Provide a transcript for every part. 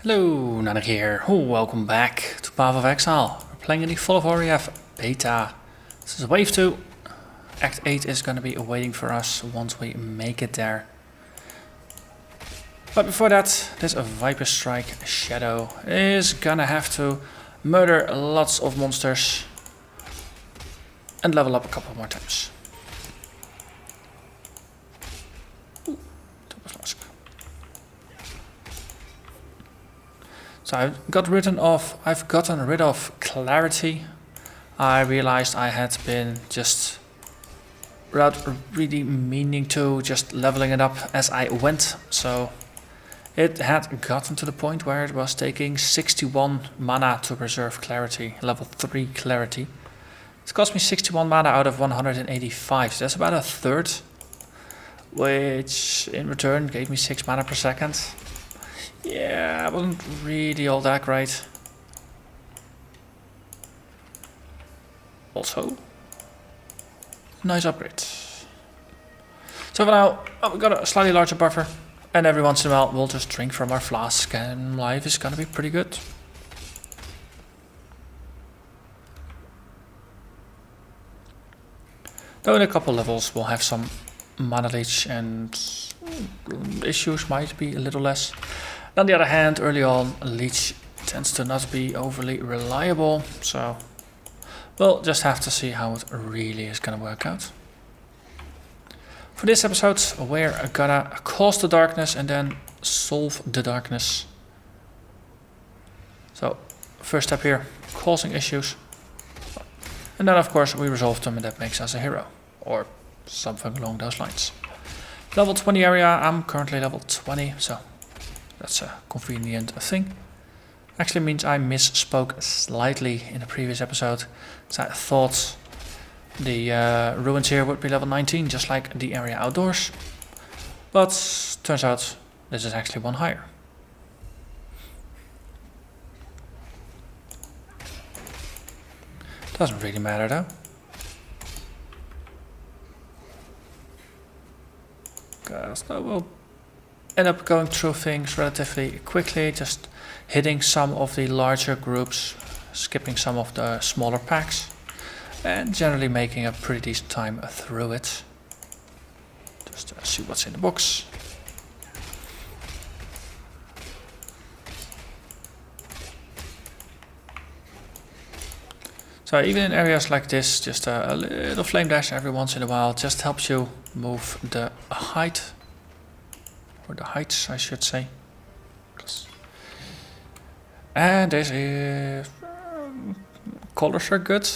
Hello, Narnach here. Welcome back to Path of Exile. We're playing in the Fall of Oriath beta. This is wave 2. Act 8 is going to be waiting for us once we make it there. But before that, this Viper Strike Shadow is gonna have to murder lots of monsters and level up a couple more times. Ooh, double flask. So I've gotten rid of clarity. I realized I had been just, without really meaning to, just leveling it up as I went. So it had gotten to the point where it was taking 61 mana to preserve clarity, level 3 clarity. It cost me 61 mana out of 185, so that's about a third, which in return gave me 6 mana per second. Yeah, it wasn't really all that great. Also, nice upgrade. So for now, we got a slightly larger buffer, and every once in a while we'll just drink from our flask, and life is gonna be pretty good. Though in a couple levels we'll have some mana leech and issues might be a little less. On the other hand, early on, leech tends to not be overly reliable, so we'll just have to see how it really is gonna work out. For this episode, we're gonna cause the darkness and then solve the darkness. So, first step here, causing issues. And then of course we resolve them and that makes us a hero. Or something along those lines. Level 20 area, I'm currently level 20, so that's a convenient thing. Actually means I misspoke slightly in the previous episode, because I thought the ruins here would be level 19, just like the area outdoors. But turns out this is actually one higher. Doesn't really matter though. Because we'll end up going through things relatively quickly, just hitting some of the larger groups, skipping some of the smaller packs, and generally making a pretty decent time through it. Just see what's in the box. So even in areas like this, just a little flame dash every once in a while just helps you move the height, or the heights I should say. And this is, colors are good.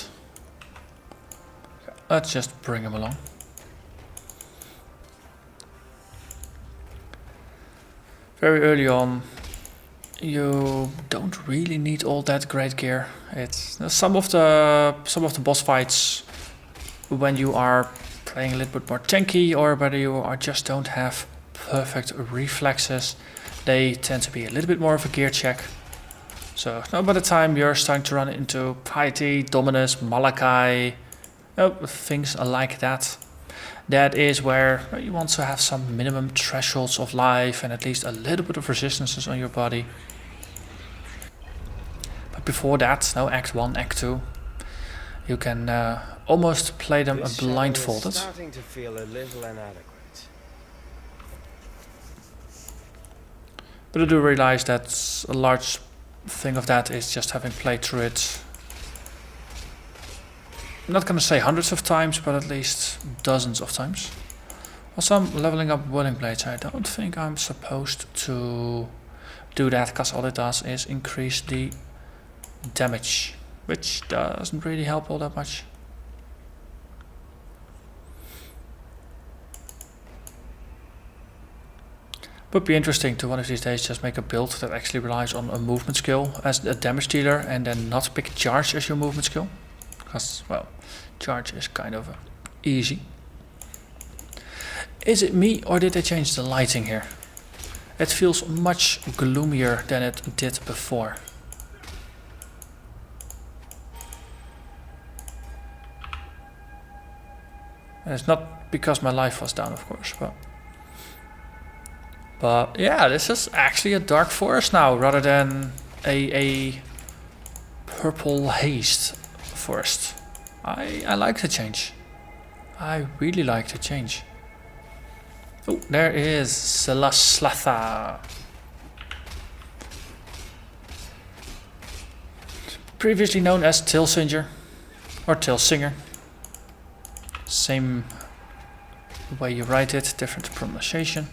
Let's just bring them along. Very early on, you don't really need all that great gear. It's some of the boss fights, when you are playing a little bit more tanky, or whether you just don't have perfect reflexes, they tend to be a little bit more of a gear check. So now by the time you're starting to run into Piety, Dominus, Malachi, things like that, that is where you want to have some minimum thresholds of life and at least a little bit of resistances on your body. But before that, now Act 1, Act 2, you can almost play them blindfolded. Starting to feel a little inadequate. But I do realize that a large thing of that is just having played through it. I'm not gonna say hundreds of times, but at least dozens of times. Also, I'm leveling up Whirling Blades. I don't think I'm supposed to do that, because all it does is increase the damage, which doesn't really help all that much. Would be interesting to one of these days just make a build that actually relies on a movement skill as a damage dealer and then not pick charge as your movement skill. Because, well, charge is kind of easy. Is it me or did they change the lighting here? It feels much gloomier than it did before. And it's not because my life was down, of course, but But yeah, this is actually a dark forest now rather than a purple hazed forest. I like the change. I really like the change. Oh, there is Slatha. Previously known as Tailsinger or Tailsinger. Same way you write it, different pronunciation.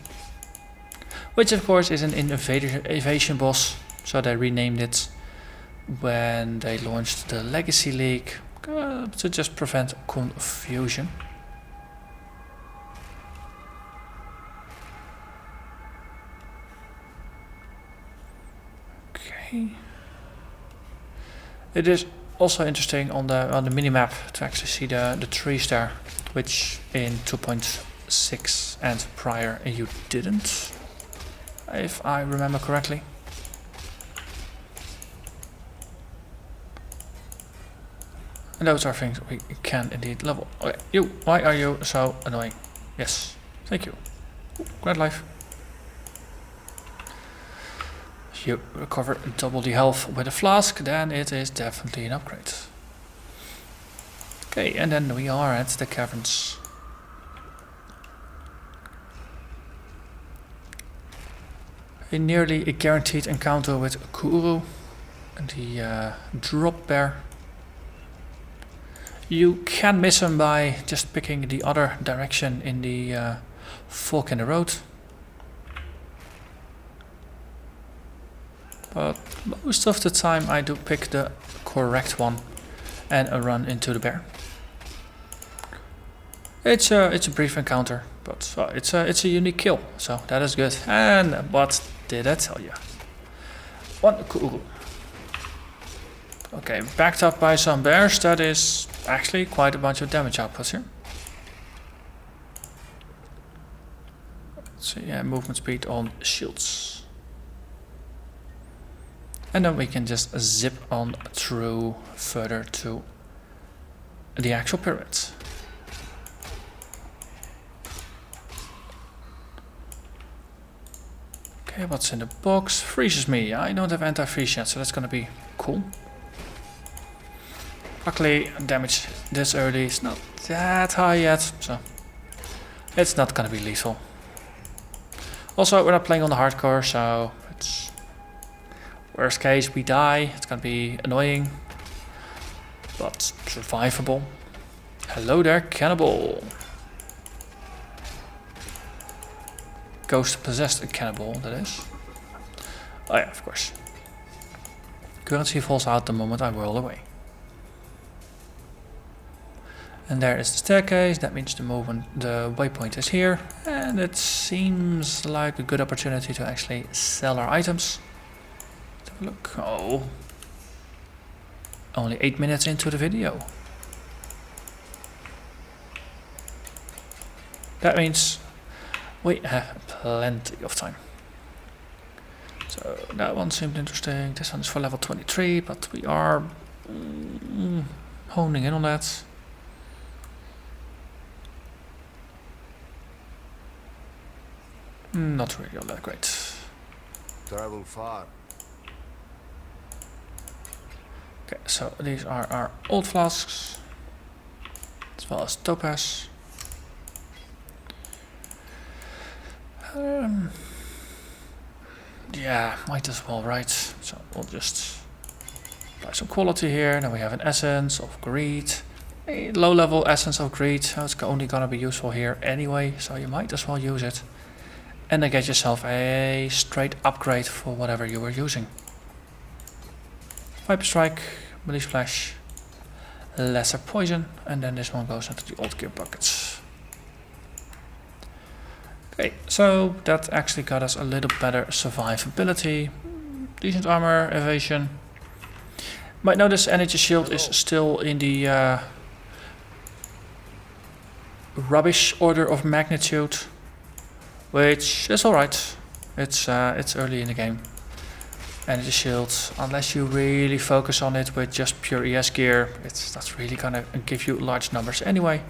Which of course is an invasion boss, so they renamed it when they launched the Legacy League to just prevent confusion. Okay. It is also interesting on the minimap to actually see the trees there, which in 2.6 and prior you didn't, if I remember correctly. And those are things we can indeed level. Okay, you, why are you so annoying? Yes, thank you. Grand life. If you recover double the health with a flask, then it is definitely an upgrade. Okay, and then we are at the caverns. A nearly guaranteed encounter with Kuru and the drop bear. You can miss him by just picking the other direction in the fork in the road. But most of the time I do pick the correct one and run into the bear. It's a brief encounter, but it's a unique kill, so that is good. And what did I tell you? One Kuru. Okay, backed up by some bears. That is actually quite a bunch of damage output here. Let's see, yeah, movement speed on shields. And then we can just zip on through further to the actual pyramid. Okay, what's in the box? Freezes me. I don't have anti-freeze yet, so that's gonna be cool. Luckily, damage this early is not that high yet, so it's not gonna be lethal. Also, we're not playing on the hardcore, so it's worst case we die. It's gonna be annoying, but survivable. Hello there, cannibal. Ghost possessed cannibal, that is. Oh yeah, of course. Currency falls out the moment I whirl away. And there is the staircase. That means the waypoint is here, and it seems like a good opportunity to actually sell our items. Let's have a look. Oh, only 8 minutes into the video. That means we have plenty of time. So that one seemed interesting. This one is for level 23, but we are honing in on that. Not really all that great. Travel far. Okay, so these are our old flasks, as well as topaz. Yeah, might as well, right? So we'll just apply some quality here. Then we have an essence of greed, a low-level essence of greed. So it's only gonna be useful here anyway, so you might as well use it. And then get yourself a straight upgrade for whatever you were using. Viper Strike, Melee Splash, Lesser Poison, and then this one goes into the old gear buckets. Okay, so that actually got us a little better survivability. Decent armor, evasion. Might notice energy shield is still in the rubbish order of magnitude. Which is alright. It's early in the game. Energy shield, unless you really focus on it with just pure ES gear, that's really gonna give you large numbers anyway.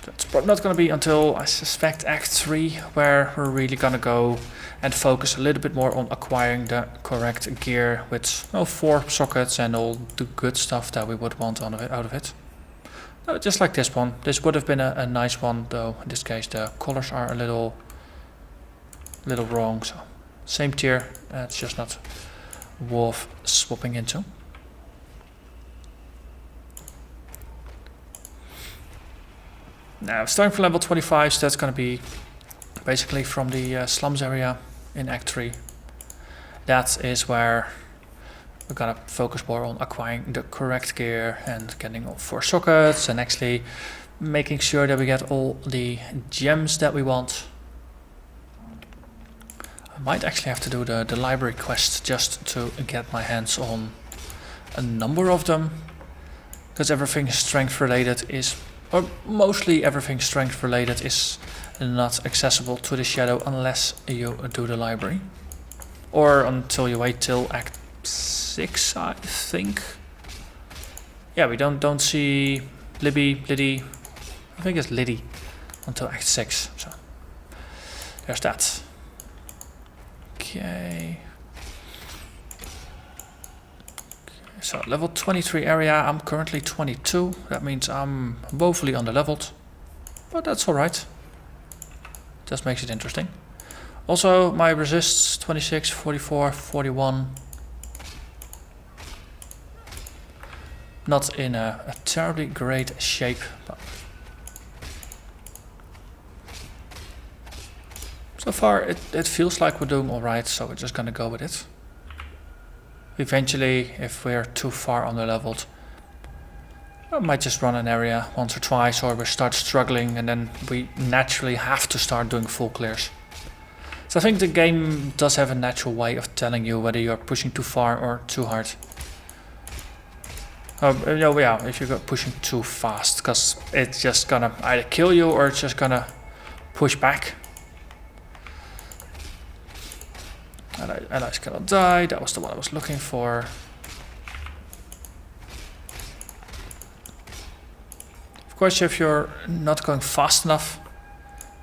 That's not going to be until, I suspect, Act 3, where we're really going to go and focus a little bit more on acquiring the correct gear with 4 sockets and all the good stuff that we would want out of it. Just like this one. This would have been a nice one, though in this case the colors are a little wrong. So same tier, it's just not worth swapping into. Now starting from level 25, so that's going to be basically from the slums area in Act 3. That is where we're gonna focus more on acquiring the correct gear and getting all 4 sockets and actually making sure that we get all the gems that we want. I might actually have to do the library quest just to get my hands on a number of them, because everything strength related is, or mostly everything strength related is not accessible to the shadow unless you do the library, or until you wait till Act 6, I think. Yeah, we don't see Liddy. I think it's Liddy until Act 6. So there's that. Okay. So level 23 area. I'm currently 22. That means I'm woefully underleveled, but that's all right. Just makes it interesting. Also, my resists 26, 44, 41. Not in a terribly great shape, but so far it feels like we're doing alright, so we're just gonna go with it. Eventually, if we're too far underleveled, I might just run an area once or twice, or we start struggling and then we naturally have to start doing full clears. So I think the game does have a natural way of telling you whether you're pushing too far or too hard. Yeah, if you're pushing too fast, because it's just gonna either kill you or it's just gonna push back. Allies cannot die, that was the one I was looking for. Of course, if you're not going fast enough,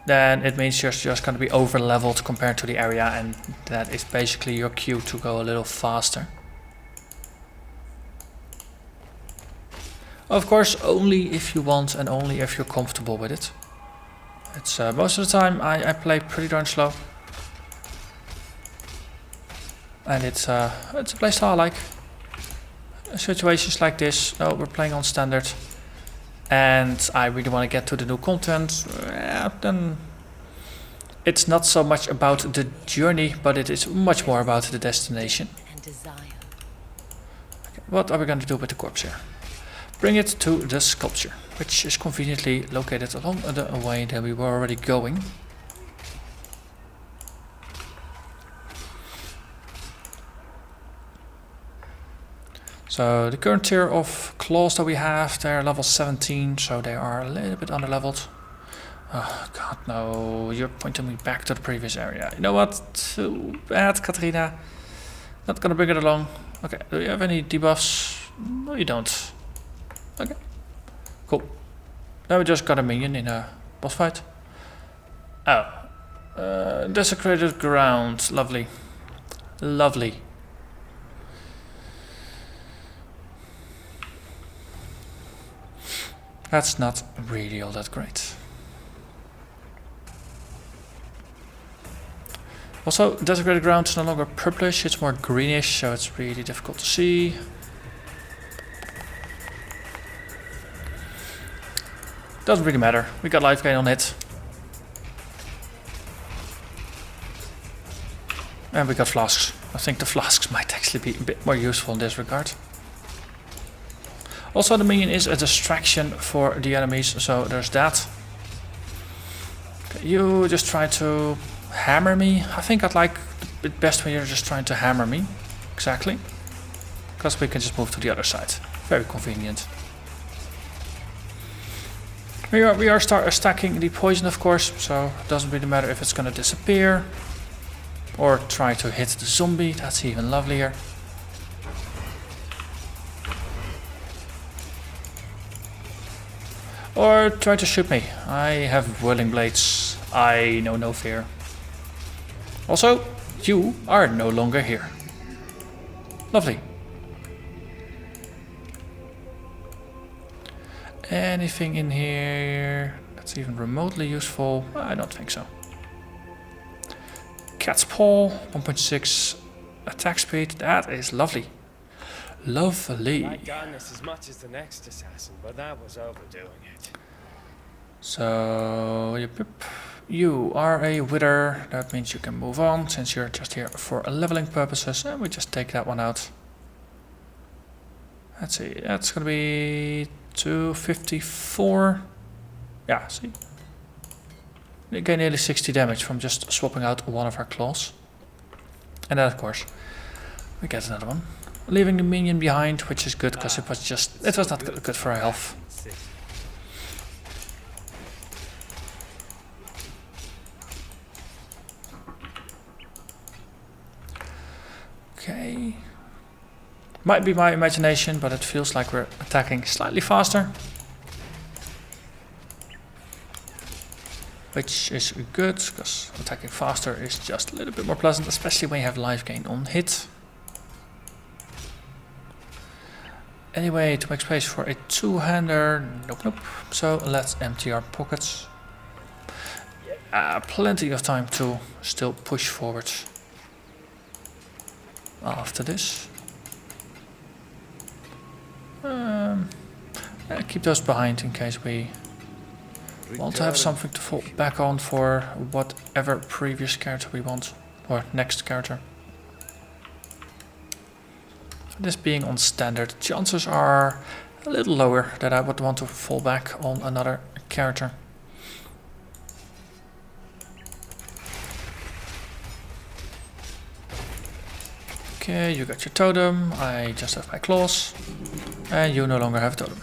then it means you're just going to be over leveled compared to the area, and that is basically your cue to go a little faster. Of course, only if you want and only if you're comfortable with it. It's most of the time I play pretty darn slow, and it's a playstyle I like. Situations like this, we're playing on standard, and I really want to get to the new content, then it's not so much about the journey, but it is much more about the destination. Okay, what are we going to do with the corpse here? Bring it to the sculpture, which is conveniently located along the way that we were already going. So the current tier of claws that we have, they're level 17, so they are a little bit underleveled. Oh god, no, you're pointing me back to the previous area. You know what? Too bad, Katrina. Not gonna bring it along. Okay, do you have any debuffs? No, you don't. Okay, cool. Now we just got a minion in a boss fight. Oh, desecrated ground. Lovely. Lovely. That's not really all that great. Also, desecrated ground is no longer purplish, it's more greenish, so it's really difficult to see. Doesn't really matter, we got life gain on it. And we got flasks. I think the flasks might actually be a bit more useful in this regard. Also, the minion is a distraction for the enemies, so there's that. Okay, you just try to hammer me. I think I'd like it best when you're just trying to hammer me. Exactly. Because we can just move to the other side. Very convenient. We are stacking the poison, of course, so it doesn't really matter if it's going to disappear. Or try to hit the zombie, that's even lovelier. Or try to shoot me. I have whirling blades. I know no fear. Also, you are no longer here. Lovely. Anything in here that's even remotely useful? I don't think so. Cat's Paw, 1.6 attack speed. That is lovely. Lovely. I'd done this as much as the next assassin, but that was overdoing it. So, you are a wither. That means you can move on since you're just here for leveling purposes. And we just take that one out. Let's see, that's gonna be 254. Yeah, see? We gain nearly 60 damage from just swapping out one of our claws. And then of course, we get another one. Leaving the minion behind, which is good because it was not good for our health. Okay. Might be my imagination, but it feels like we're attacking slightly faster. Which is good, because attacking faster is just a little bit more pleasant, especially when you have life gain on hit. Anyway, to make space for a two-hander, nope. So let's empty our pockets. Plenty of time to still push forward after this. Keep those behind in case we want to have something to fall back on for whatever previous character we want, or next character. This being on standard, chances are a little lower that I would want to fall back on another character. Okay, you got your totem, I just have my claws, and you no longer have a totem.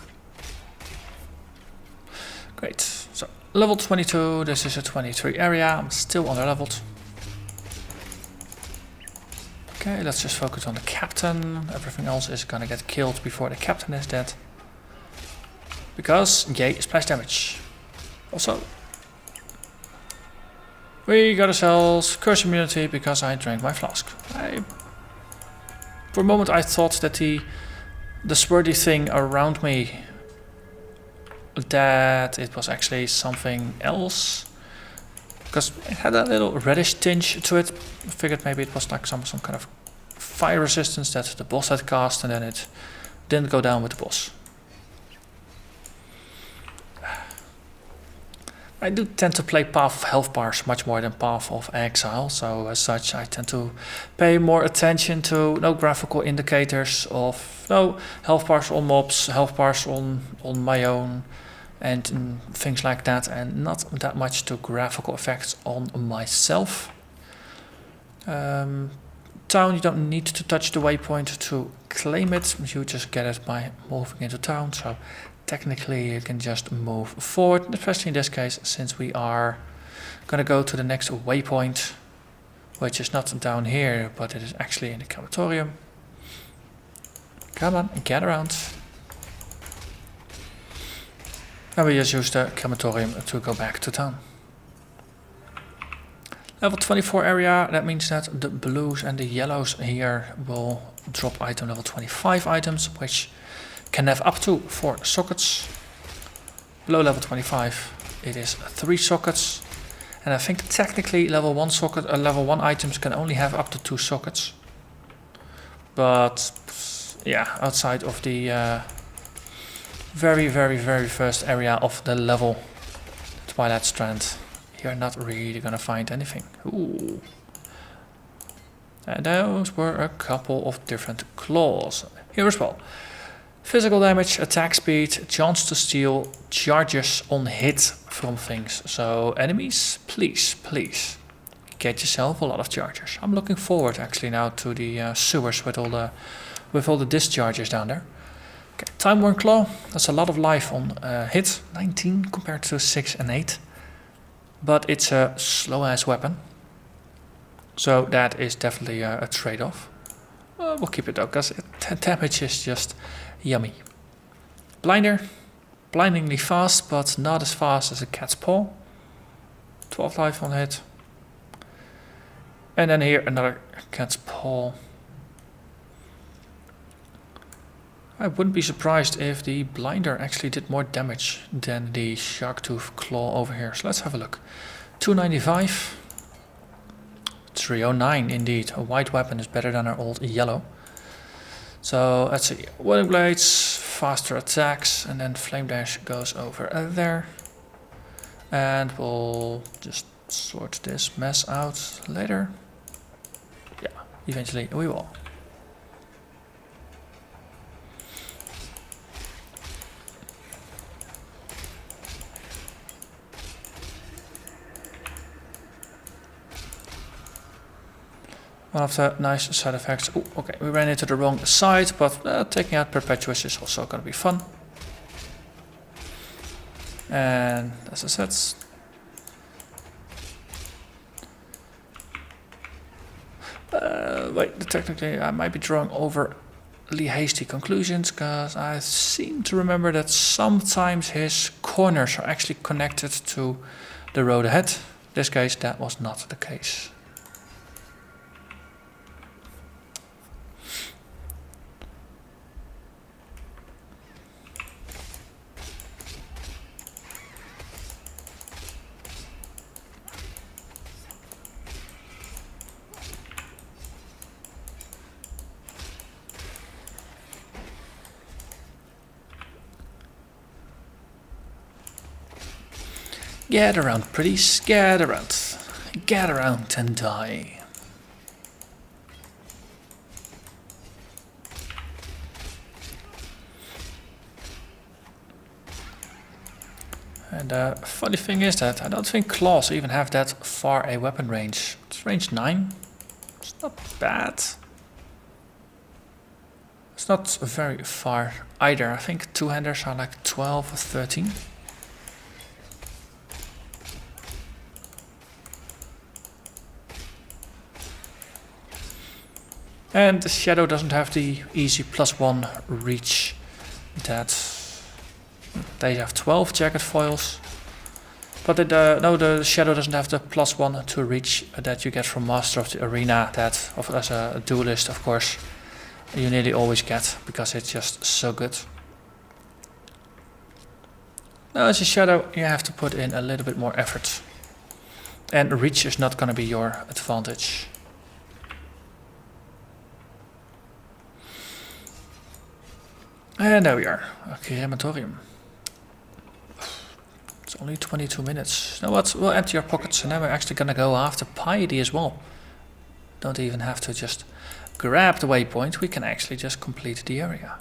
Great, so level 22, this is a 23 area, I'm still under leveled. Okay, let's just focus on the captain. Everything else is gonna get killed before the captain is dead. Because, yay, splash damage. Also, we got ourselves curse immunity because I drank my flask. For a moment I thought that the swirly thing around me, that it was actually something else. Because it had a little reddish tinge to it. I figured maybe it was like some kind of fire resistance that the boss had cast, and then it didn't go down with the boss. I do tend to play Path of Health bars much more than Path of Exile, so as such I tend to pay more attention to no graphical indicators of no health bars on mobs, health bars on my own, and things like that, and not that much to graphical effects on myself. Town, you don't need to touch the waypoint to claim it, you just get it by moving into town, so technically you can just move forward, especially in this case since we are gonna go to the next waypoint, which is not down here, but it is actually in the crematorium. Come on, get around. And we just use the crematorium to go back to town. Level 24 area, that means that the blues and the yellows here will drop item level 25 items, which can have up to 4 sockets. Below level 25 it is 3 sockets. And I think technically level 1 socket, level 1 items can only have up to 2 sockets. But yeah, outside of the very first area of the level, Twilight Strand, you're not really gonna find anything. Ooh. And those were a couple of different claws. Here as well. Physical damage, attack speed, chance to steal, charges on hit from things. So enemies, please get yourself a lot of charges. I'm looking forward actually now to the sewers with all the discharges down there. Okay, Time Worn Claw, that's a lot of life on hit, 19 compared to 6 and 8. But it's a slow ass weapon. So that is definitely a trade-off. We'll keep it though, because damage is just yummy. Blinder, blindingly fast, but not as fast as a cat's paw. 12 life on hit. And then here another cat's paw. I wouldn't be surprised if the blinder actually did more damage than the Sharktooth Claw over here. So let's have a look. 295. 309 indeed. A white weapon is better than our old yellow. So let's see. Wooden blades, faster attacks, and then flame dash goes over there. And we'll just sort this mess out later. Yeah, eventually we will. One of the nice side effects. Oh, okay, we ran into the wrong side, but taking out Perpetuous is also going to be fun. And as I said, wait, technically I might be drawing overly hasty conclusions, because I seem to remember that sometimes his corners are actually connected to the road ahead. In this case, that was not the case. Get around, pretties, get around. Get around and die. And the funny thing is that I don't think claws even have that far a weapon range. It's range 9. It's not bad. It's not very far either. I think two-handers are like 12 or 13. And the shadow doesn't have the easy +1 reach that they have 12 jagged foils. But no, the shadow doesn't have the +1 to reach that you get from Master of the Arena, that as a duelist, of course, you nearly always get, because it's just so good. Now as a shadow you have to put in a little bit more effort. And reach is not going to be your advantage. And there we are. Okay, crematorium. It's only 22 minutes. You know what? We'll empty our pockets and then we're actually gonna go after Piety as well. Don't even have to just grab the waypoint, we can actually just complete the area.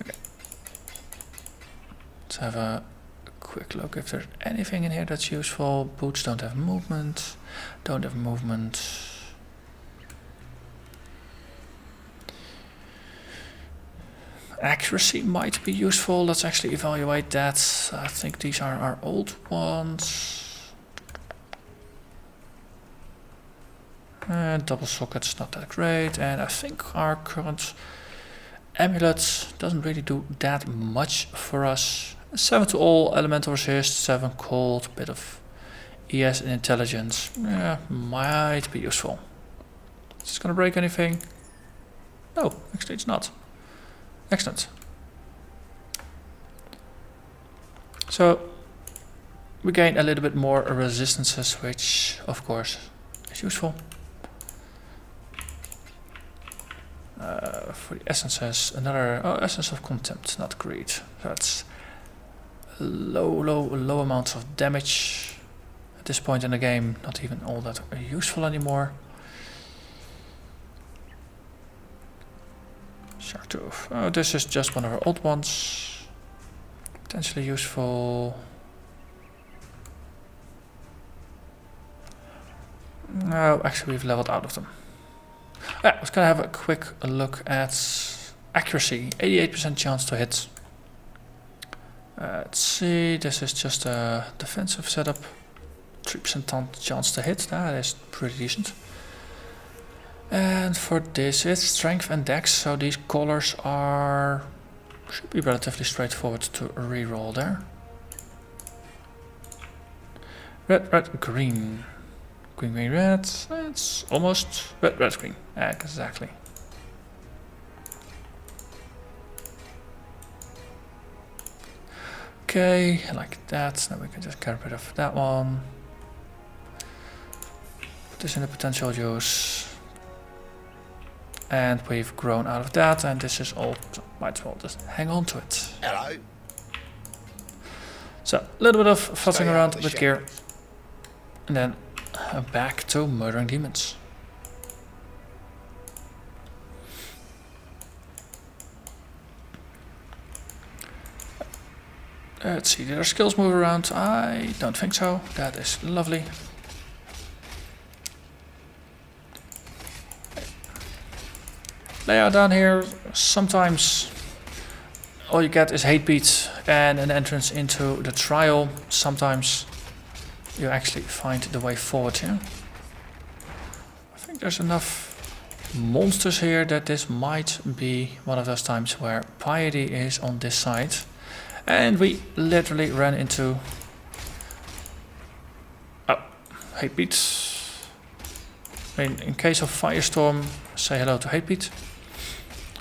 Okay. Let's have a quick look if there's anything in here that's useful. Boots don't have movement. Don't have movement. Accuracy might be useful. Let's actually evaluate that. I think these are our old ones. And double sockets, not that great. And I think our current amulet doesn't really do that much for us. 7 to all, elemental resist, 7 cold, bit of ES and intelligence. Yeah, might be useful. Is this gonna break anything? No, actually it's not. Excellent. So we gain a little bit more resistances, which of course is useful. For the essences, another essence of contempt, not greed. So that's low amounts of damage at this point in the game. Not even all that useful anymore. Sharktooth. Oh, this is just one of our old ones. Potentially useful. No, actually we've leveled out of them. Yeah, let's gonna have a quick look at accuracy. 88% chance to hit. Let's see, this is just a defensive setup. 3% chance to hit, that is pretty decent. And for this, it's strength and dex, so these colors should be relatively straightforward to reroll there. Red, red, green. Green, green, red. It's almost red, red, green. Exactly. Okay, like that. Now we can just get rid of that one. Put this in the potential use. And we've grown out of that, and this is all, so might as well just hang on to it. Hello. So, a little bit of futzing Stay around out of with the gear. shadows. And then back to murdering demons. Let's see, did our skills move around? I don't think so. That is lovely. Layout down here, sometimes all you get is hate beat and an entrance into the trial. Sometimes you actually find the way forward here. I think there's enough monsters here that this might be one of those times where Piety is on this side. And we literally ran into... Oh, hate beat. I mean, in case of firestorm, say hello to hate beat.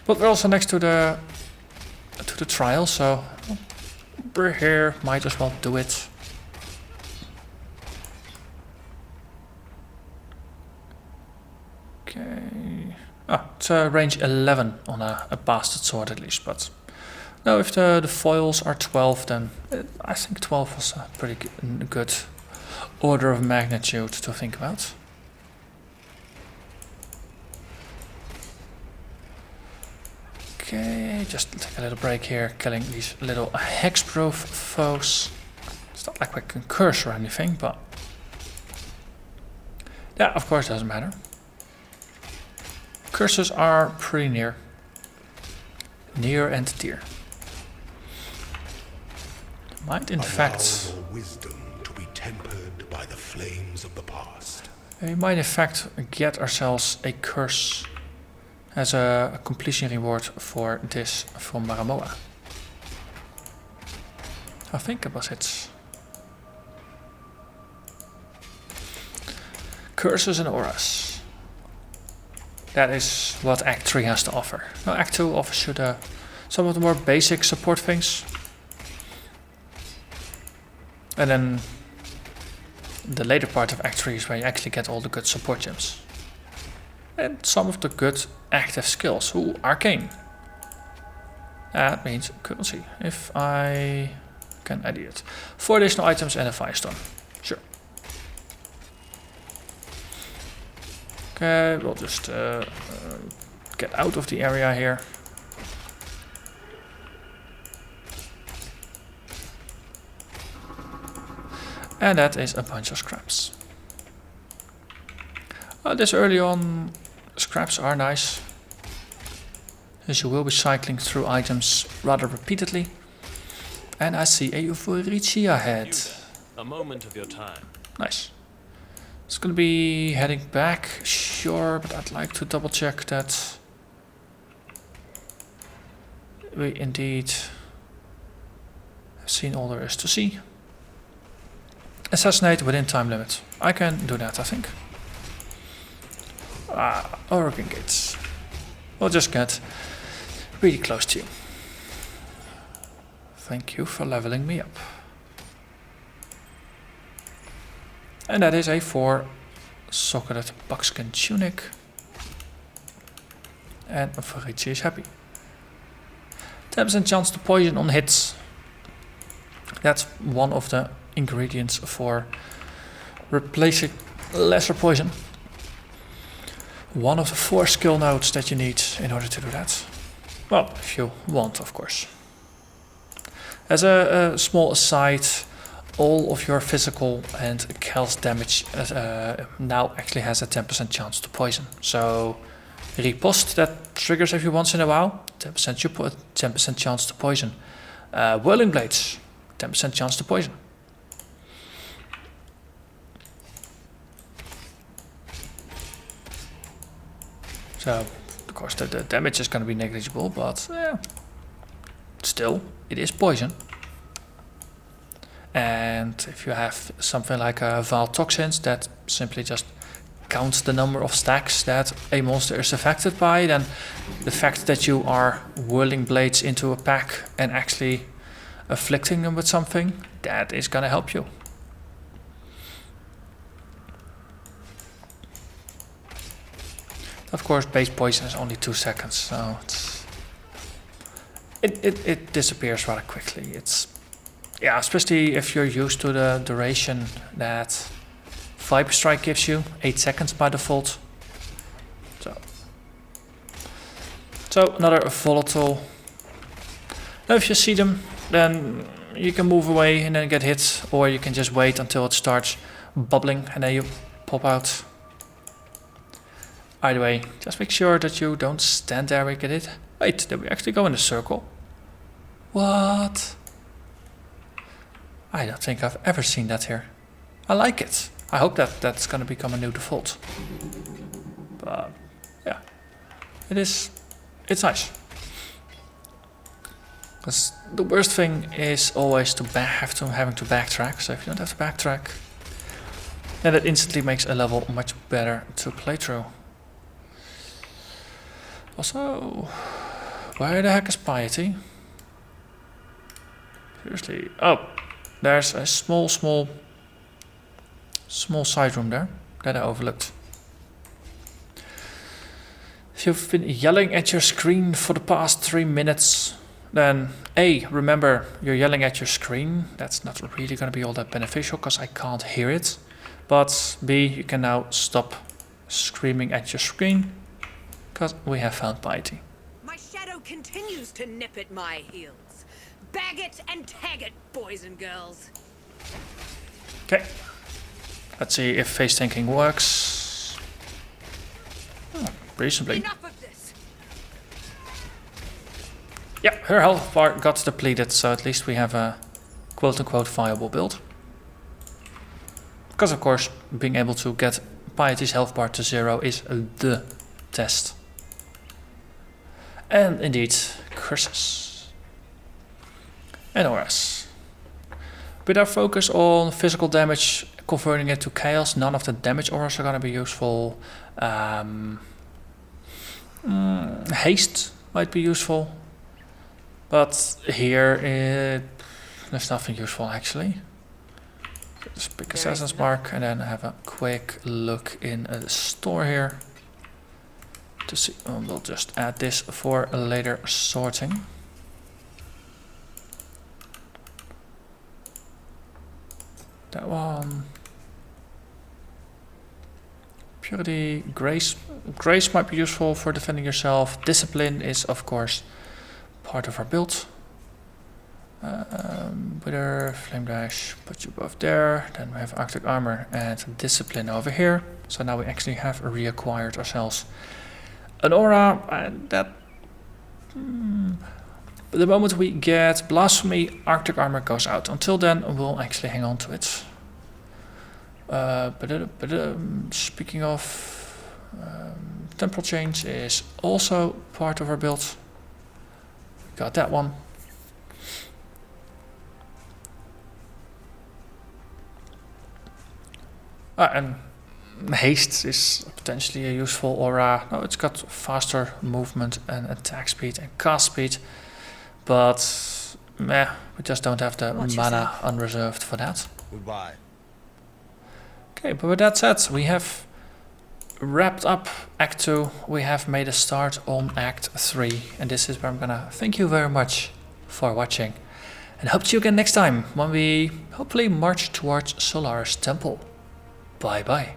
But we're also next to the trial, so we're here, might as well do it. Okay. Ah, it's range 11 on a bastard sword at least, but no, if the foils are 12, then I think 12 was a pretty good order of magnitude to think about. Okay, just take a little break here, killing these little hexproof foes. It's not like we can curse or anything, but yeah, of course, doesn't matter. Curses are pretty near and dear. Might in fact your wisdom to be tempered by the flames of the past. We might in fact get ourselves a curse as a completion reward for this from Maramoa. I think it was it. Curses and auras. That is what Act 3 has to offer. Now Act 2 offers you some of the more basic support things. And then the later part of Act 3 is where you actually get all the good support gems. And some of the good active skills. Ooh, arcane. That means currency. If I can add it. 4 additional items and a firestorm. Sure. Okay, we'll just get out of the area here. And that is a bunch of scraps. This early on, scraps are nice, as you will be cycling through items rather repeatedly. And I see a Euphoria head. A moment of your time. Nice. It's gonna be heading back, sure, but I'd like to double check that we indeed have seen all there is to see. Assassinate within time limit. I can do that, I think. Oregon gates. We'll just get really close to you. Thank you for leveling me up. And that is a 4-socketed buckskin tunic. And Farici is happy. 10% chance to poison on hits. That's one of the ingredients for replacing lesser poison. One of the 4 skill nodes that you need in order to do that. Well, if you want, of course. As a small aside, all of your physical and health damage now actually has a 10% chance to poison. So riposte that triggers every once in a while, 10% chance to poison. Whirling blades, 10% chance to poison. So, of course, the damage is going to be negligible, but still, it is poison. And if you have something like a Vaal toxins that simply just counts the number of stacks that a monster is affected by, then the fact that you are whirling blades into a pack and actually afflicting them with something, that is gonna help you. Of course, base poison is only 2 seconds, so it disappears rather quickly. It's, yeah, especially if you're used to the duration that Viper Strike gives you, 8 seconds by default. So another volatile. Now if you see them, then you can move away and then get hit, or you can just wait until it starts bubbling and then you pop out. Either way, just make sure that you don't stand there and get hit. Wait, did we actually go in a circle? What? I don't think I've ever seen that here. I like it. I hope that that's gonna become a new default. But yeah, it's nice. Because the worst thing is always to having to backtrack. So if you don't have to backtrack, then it instantly makes a level much better to play through. Also, where the heck is Piety? Seriously. Oh, there's a small side room there that I overlooked. If you've been yelling at your screen for the past 3 minutes, then A, remember you're yelling at your screen. That's not really going to be all that beneficial because I can't hear it. But B, you can now stop screaming at your screen because we have found Piety. My shadow continues to nip at my heels. Bag it and tag it, boys and girls. Okay. Let's see if face tanking works. Oh, reasonably. Enough of this. Yeah, her health bar got depleted, so at least we have a quote-unquote viable build. Because of course, being able to get Piety's health bar to 0 is the test. And indeed, curses. And auras. With our focus on physical damage, converting it to chaos, none of the damage auras are going to be useful. Haste might be useful. But here, there's nothing useful actually. Just pick Assassin's Mark and then have a quick look in the store here. To see, we'll just add this for later sorting. That one. Purity, Grace. Grace might be useful for defending yourself. Discipline is of course part of our build. Wither, Flame Dash, put you both there. Then we have Arctic Armor and Discipline over here. So now we actually have reacquired ourselves an aura, and that the moment we get Blasphemy, Arctic Armor goes out. Until then, we'll actually hang on to it. Speaking of, Temporal Change is also part of our build. Got that one. And Haste is potentially a useful aura. No, it's got faster movement and attack speed and cast speed, but we just don't have the mana unreserved for that. Goodbye. Okay, but with that said, we have wrapped up Act 2. We have made a start on Act 3, and this is where I'm gonna thank you very much for watching, and hope to see you again next time when we hopefully march towards Solaris Temple. Bye bye.